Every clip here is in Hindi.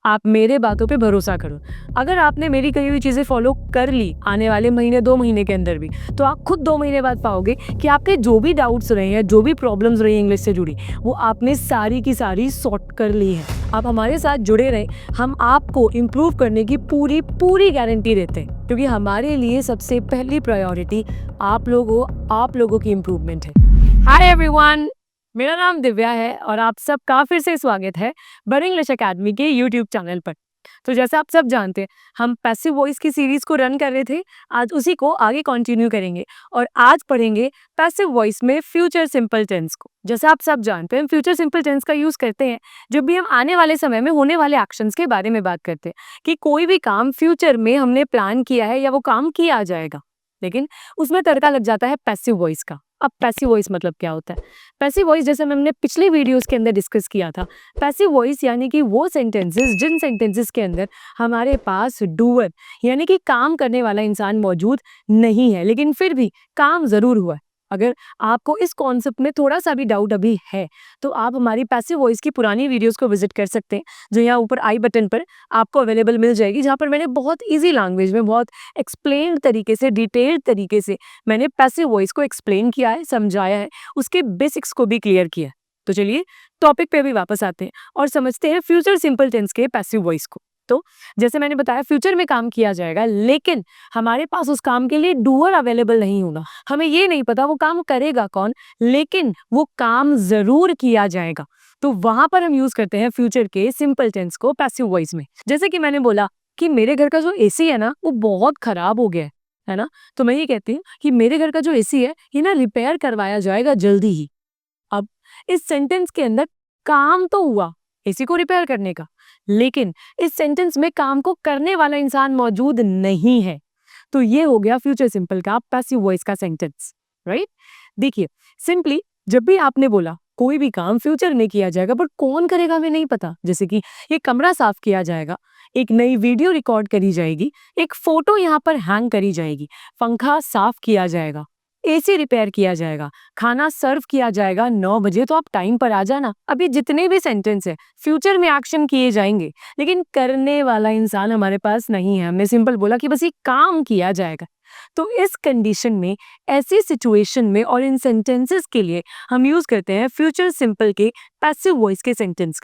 आप मेरे बातों पे भरोसा करो। अगर आपने मेरी कही हुई चीज़ें फॉलो कर ली आने वाले महीने 2 महीने के अंदर भी, तो आप खुद 2 महीने बाद पाओगे कि आपके जो भी डाउट्स रहे हैं, जो भी प्रॉब्लम्स रही हैं इंग्लिश से जुड़ी, वो आपने सारी की सारी सॉर्ट कर ली है। आप हमारे साथ जुड़े रहें, हम आपको इम्प्रूव करने की पूरी गारंटी देते हैं, क्योंकि हमारे लिए सबसे पहली प्रायोरिटी आप लोगों की इम्प्रूवमेंट है। हाय एवरीवन, मेरा नाम दिव्या है और आप सबका फिर से स्वागत है बड़ इंग्लिश एकेडमी के यूट्यूब चैनल पर। तो जैसा आप सब जानते हैं, हम पैसिव वॉइस की सीरीज को रन कर रहे थे। आज उसी को आगे कंटिन्यू करेंगे और आज पढ़ेंगे पैसिव वॉइस में फ्यूचर सिंपल टेंस को। जैसा आप सब जानते हैं, हम फ्यूचर सिंपल टेंस का यूज करते हैं जब भी हम आने वाले समय में होने वाले एक्शंस के बारे में बात करते हैं कि कोई भी काम फ्यूचर में हमने प्लान किया है या वो काम किया जाएगा, लेकिन उसमें तड़का लग जाता है पैसिव वॉइस का। अब पैसिव वॉइस मतलब क्या होता है? पैसिव वॉइस, जैसे हमने पिछले वीडियोस के अंदर डिस्कस किया था, पैसिव वॉइस यानी कि वो सेंटेंसेस जिन सेंटेंसेस के अंदर हमारे पास डूअर यानी कि काम करने वाला इंसान मौजूद नहीं है, लेकिन फिर भी काम जरूर हुआ है। अगर आपको इस कॉन्सेप्ट में थोड़ा सा भी डाउट अभी है, तो आप हमारी पैसिव वॉइस की पुरानी वीडियोस को विजिट कर सकते हैं, जो यहाँ ऊपर आई बटन पर आपको अवेलेबल मिल जाएगी, जहाँ पर मैंने बहुत ईजी लैंग्वेज में, बहुत एक्सप्लेन्ड तरीके से, डिटेल्ड तरीके से मैंने पैसिव वॉइस को एक्सप्लेन किया है, समझाया है, उसके बेसिक्स को भी क्लियर किया है। तो चलिए टॉपिक पे भी वापस आते हैं और समझते हैं फ्यूचर सिंपल टेंस के पैसिव वॉइस को। तो जैसे मैंने बताया, फ्यूचर में काम किया जाएगा, लेकिन हमारे पास उस काम के लिए डूअर अवेलेबल नहीं होगा। हमें ये नहीं पता वो काम करेगा कौन, लेकिन वो काम जरूर किया जाएगा। तो वहां पर हम यूज करते हैं फ्यूचर के सिंपल टेंस को पैसिव वॉइस में। जैसे कि मैंने बोला कि मेरे घर का जो एसी है ना, वो बहुत खराब हो गया है ना, तो मैं ये कहती हूँ कि मेरे घर का जो एसी है ये ना रिपेयर करवाया जाएगा जल्दी ही। अब इस सेंटेंस के अंदर काम तो हुआ एसी को रिपेयर करने का, लेकिन इस सेंटेंस में काम को करने वाला इंसान मौजूद नहीं है। तो ये हो गया फ्यूचर सिंपल का पैसिव वॉइस का सेंटेंस, राइट? देखिए, सिंपली जब भी आपने बोला कोई भी काम फ्यूचर में किया जाएगा, पर कौन करेगा हमें नहीं पता। जैसे कि ये कमरा साफ किया जाएगा, एक नई वीडियो रिकॉर्ड करी जाएगी, एक फोटो यहाँ पर हैंग करी जाएगी, पंखा साफ किया जाएगा, एसी रिपेयर किया जाएगा, खाना सर्व किया जाएगा 9 बजे, तो आप टाइम पर आ जाना। अभी जितने भी सेंटेंस है फ्यूचर में एक्शन किए जाएंगे, लेकिन करने वाला इंसान हमारे पास नहीं है। हमने सिंपल बोला कि बस ये काम किया जाएगा। तो इस कंडीशन में, ऐसी सिचुएशन में और इन सेंटेंसेस के लिए हम यूज करते हैं फ्यूचर सिंपल के पैसिव वॉइस के सेंटेंस।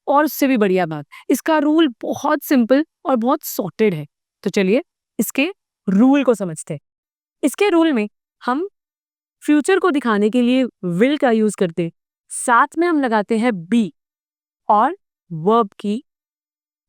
और उससे भी बढ़िया बात, इसका रूल बहुत सिंपल और बहुत सॉर्टेड है। तो चलिए इसके रूल को समझते हैं। इसके रूल में हम फ्यूचर को दिखाने के लिए विल का यूज करते हैं, साथ में हम लगाते हैं बी और वर्ब की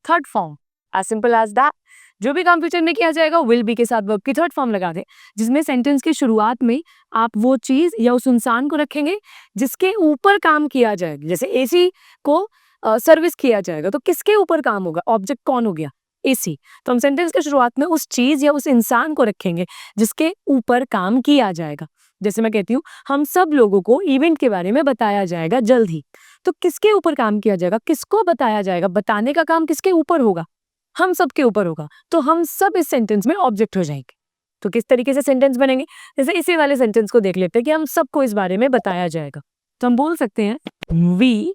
third form. As simple as that. जो भी काम फ्यूचर में किया जाएगा विल बी के साथ वर्ब की थर्ड फॉर्म लगा दें, जिसमें सेंटेंस की शुरुआत में आप वो चीज या उस इंसान को रखेंगे जिसके ऊपर काम किया जाएगा। जैसे एसी को सर्विस किया जाएगा, तो किसके ऊपर काम होगा? ऑब्जेक्ट कौन हो गया? एसी। तो हम सेंटेंस के शुरुआत में उस चीज या उस इंसान को रखेंगे जिसके ऊपर काम किया जाएगा। जैसे मैं कहती हूँ, हम सब लोगों को इवेंट के बारे में बताया जाएगा जल्द ही। तो किसके ऊपर काम किया जाएगा? किसको बताया जाएगा? बताने का काम किसके ऊपर होगा? हम सबके ऊपर होगा। तो हम सब इस सेंटेंस में ऑब्जेक्ट हो जाएंगे। तो किस तरीके से सेंटेंस बनेंगे? जैसे इसी वाले सेंटेंस को देख लेते हैं कि हम सबको इस बारे में बताया जाएगा। तो हम बोल सकते हैं, we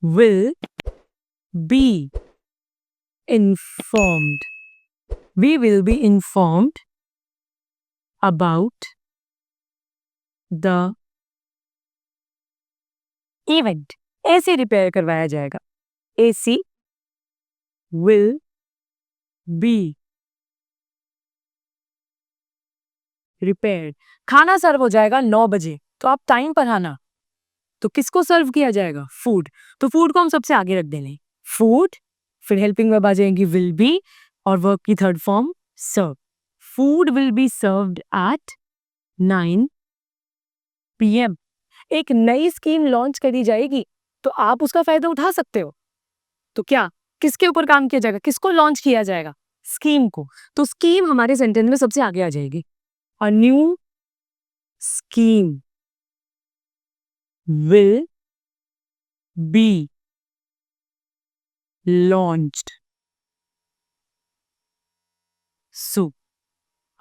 will be informed. We will be informed about the event. AC repair करवाया जाएगा। AC will be repaired. खाना सर्व हो जाएगा 9 बजे, तो आप टाइम पर आना। तो किसको सर्व किया जाएगा? फूड। तो फूड को हम सबसे आगे रख देंगे, फूड, फिर हेल्पिंग वर्ब आ जाएंगी विल बी और वर्ब की third form serve. Food will be served at 9 PM। एक नई स्कीम लॉन्च करी जाएगी, तो आप उसका फायदा उठा सकते हो। तो क्या किसके ऊपर काम किया जाएगा? किसको लॉन्च किया जाएगा? स्कीम को। तो स्कीम हमारे सेंटेंस में सबसे आगे आ जाएगी। A new scheme will be launched soon.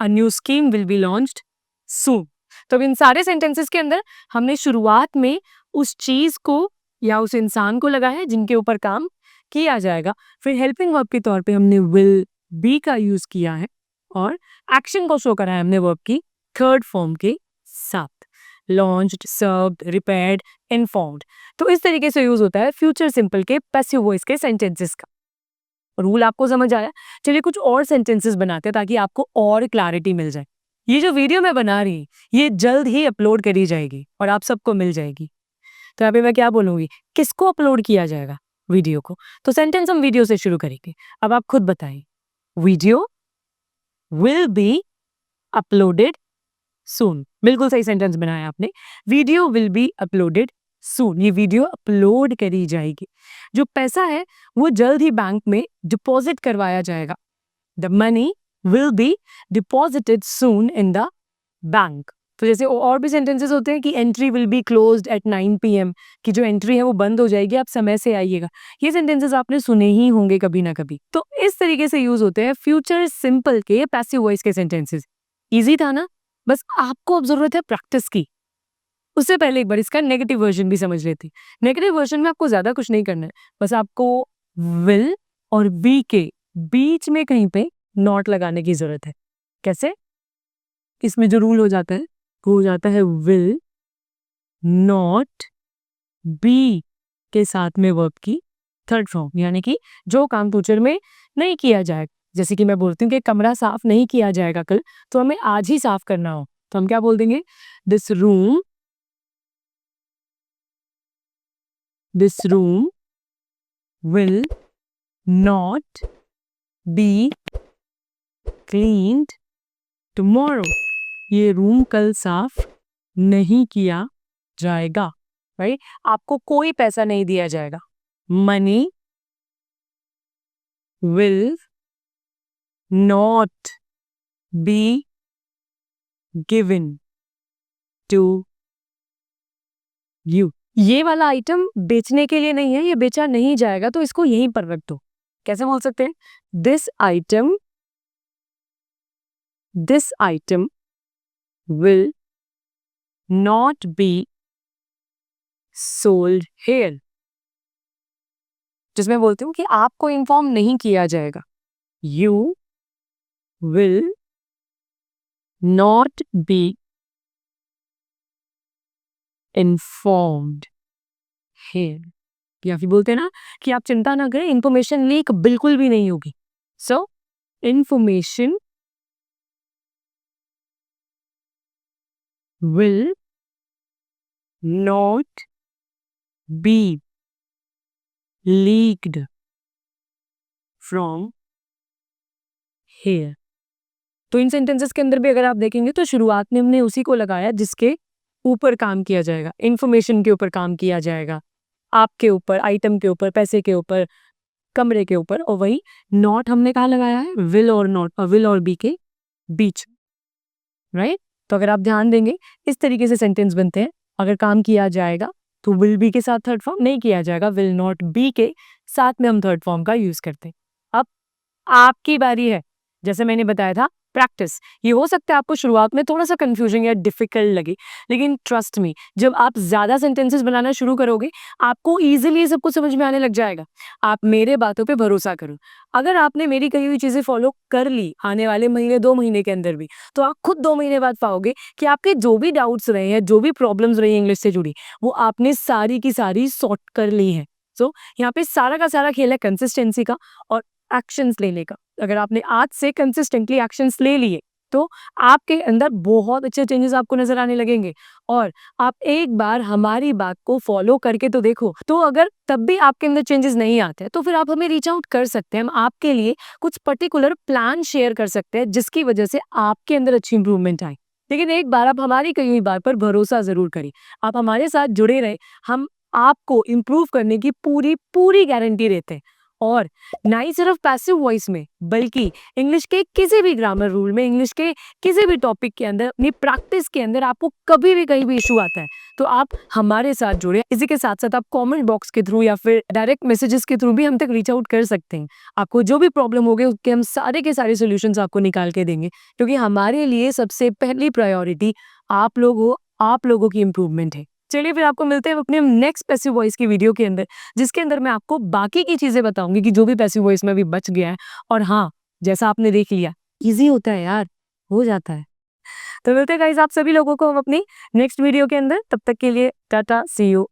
A new scheme will be launched soon. तो इन सारे सेंटेंसेस के अंदर हमने शुरुआत में उस चीज को या उस इंसान को लगा है जिनके ऊपर काम किया जाएगा। फिर हेल्पिंग वर्ब के तौर पे हमने विल बी का यूज किया है और एक्शन को शो करा है हमने वर्ब की थर्ड फॉर्म के साथ, लॉन्च्ड, सर्व्ड, रिपेयर्ड, इन्फॉर्म्ड। तो इस तरीके से यूज होता है फ्यूचर सिंपल के पैसिव वॉइस के सेंटेंसेस का। रूल आपको समझ आया? चलिए कुछ और सेंटेंसेस बनाते हैं ताकि आपको और क्लैरिटी मिल जाए। ये जो वीडियो मैं बना रही ये जल्द ही अपलोड करी जाएगी और आप सबको मिल जाएगी। तो यहाँ पे मैं क्या बोलूंगी, किसको अपलोड किया जाएगा? वीडियो को। तो सेंटेंस हम वीडियो से शुरू करेंगे। अब आप खुद बताइए। वीडियो विल बी अपलोडेड सून। बिल्कुल सही सेंटेंस बनाया आपने। वीडियो विल बी अपलोडेड सून। ये वीडियो अपलोड करी जाएगी। जो पैसा है वो जल्द ही बैंक में डिपॉजिट करवाया जाएगा। The money will be deposited soon in the bank. तो जैसे और भी सेंटेंसेस होते हैं कि entry will be closed eight 9 PM, कि जो एंट्री है वो बंद हो जाएगी, आप समय से आइएगा। ये सेंटेंसेस आपने सुने ही होंगे कभी ना कभी। तो इस तरीके से यूज होते हैं फ्यूचर सिंपल के पैसिव वॉइस के सेंटेंसेस। इजी था ना? बस आपको अब जरूरत है प्रैक्टिस की। उससे पहले एक बार इसका नेगेटिव वर्जन भी समझ लेती। नेगेटिव वर्जन में आपको ज्यादा कुछ नहीं करना है, बस आपको विल और बी के बीच में कहीं पे नॉट लगाने की जरूरत है। कैसे? इसमें जो रूल हो जाता है वो हो जाता है विल नॉट बी के साथ में वर्ब की थर्ड फॉर्म, यानी कि जो काम फ्यूचर में नहीं किया जाएगा। जैसे कि मैं बोलती हूँ कि कमरा साफ नहीं किया जाएगा कल, तो हमें आज ही साफ करना हो, तो हम क्या बोल देंगे? This room will not B cleaned tomorrow. ये रूम कल साफ नहीं किया जाएगा। राइट? आपको कोई पैसा नहीं दिया जाएगा। Money will not be given to you. ये वाला आइटम बेचने के लिए नहीं है, ये बेचा नहीं जाएगा, तो इसको यहीं पर रख दो। कैसे बोल सकते हैं? This item will not be sold here. जिसमें बोलती हूँ कि आपको इन्फॉर्म नहीं किया जाएगा। You will not be informed here. या फिर बोलते हैं ना कि आप चिंता ना करें, इंफॉर्मेशन लीक बिल्कुल भी नहीं होगी। सो information will not B leaked from here. तो इन सेंटेंसेस के अंदर भी अगर आप देखेंगे तो शुरुआत में हमने उसी को लगाया जिसके ऊपर काम किया जाएगा। इंफॉर्मेशन के ऊपर काम किया जाएगा, आपके ऊपर, आइटम के ऊपर, पैसे के ऊपर, कमरे के ऊपर। और वही नॉट हमने कहाँ लगाया है? विल और नॉट, और विल और बी के बीच। राइट? तो अगर आप ध्यान देंगे इस तरीके से सेंटेंस बनते हैं। अगर काम किया जाएगा तो विल बी के साथ थर्ड फॉर्म, नहीं किया जाएगा विल नॉट बी के साथ में हम थर्ड फॉर्म का यूज करते हैं। अब आपकी बारी है। जैसे मैंने बताया था, प्रैक्टिस। ये हो सकता है आपको शुरुआत में थोड़ा सा कंफ्यूजन या डिफिकल्ट लगे, लेकिन ट्रस्ट मी, जब आप ज्यादा सेंटेंसेस बनाना शुरू करोगे आपको इजीली सब कुछ समझ में आने लग जाएगा। आप मेरे बातों पे भरोसा करो। अगर आपने मेरी कही हुई चीजें फॉलो कर ली आने वाले महीने 2 महीने के अंदर भी, तो आप खुद 2 महीने बाद पाओगे कि आपके जो भी डाउट्स रहे हैं, जो भी प्रॉब्लम्स रही है इंग्लिश से जुड़ी, वो आपने सारी की सारी सॉर्ट कर ली है। सो यहाँ पे सारा का सारा खेल है कंसिस्टेंसी का और एक्शंस लेने का। अगर आपने आज से कंसिस्टेंटली एक्शंस ले लिए तो आपके अंदर बहुत अच्छे चेंजेस आपको नजर आने लगेंगे। और आप एक बार हमारी बात को फॉलो करके तो देखो। तो अगर तब भी आपके अंदर चेंजेस नहीं आते तो फिर आप हमें रीच आउट कर सकते हैं। हम आपके लिए कुछ पर्टिकुलर प्लान शेयर कर सकते हैं जिसकी वजह से आपके अंदर अच्छी इंप्रूवमेंट आए। लेकिन एक बार आप हमारी कही हुई बात पर भरोसा जरूर करें, आप हमारे साथ जुड़े रहे। हम आपको इम्प्रूव करने की पूरी पूरी गारंटी देते हैं। और ना ही सिर्फ पैसिव वॉइस में, बल्कि इंग्लिश के किसी भी ग्रामर रूल में, इंग्लिश के किसी भी टॉपिक के अंदर, अपनी प्रैक्टिस के अंदर आपको कभी भी कहीं भी इशू आता है तो आप हमारे साथ जुड़े। इसी के साथ साथ आप कमेंट बॉक्स के थ्रू या फिर डायरेक्ट मैसेजेस के थ्रू भी हम तक रीच आउट कर सकते हैं। आपको जो भी प्रॉब्लम होगी उसके हम सारे के सारे सोल्यूशंस आपको निकाल के देंगे, क्योंकि हमारे लिए सबसे पहली प्रायोरिटी आप लोग हो, आप लोगों की इंप्रूवमेंट है। चलिए फिर आपको मिलते हैं अपने नेक्स्ट पैसिव वॉइस की वीडियो के अंदर, जिसके अंदर मैं आपको बाकी की चीज़ें बताऊँगी कि जो भी पैसिव वॉइस में अभी बच गया है। और हाँ, जैसा आपने देख लिया, ईज़ी होता है यार, हो जाता है। तो मिलते हैं गाइस आप सभी लोगों को हम अपनी नेक्स्ट वीडियो के अंदर, तब तक के लिए टाटा, सी यू।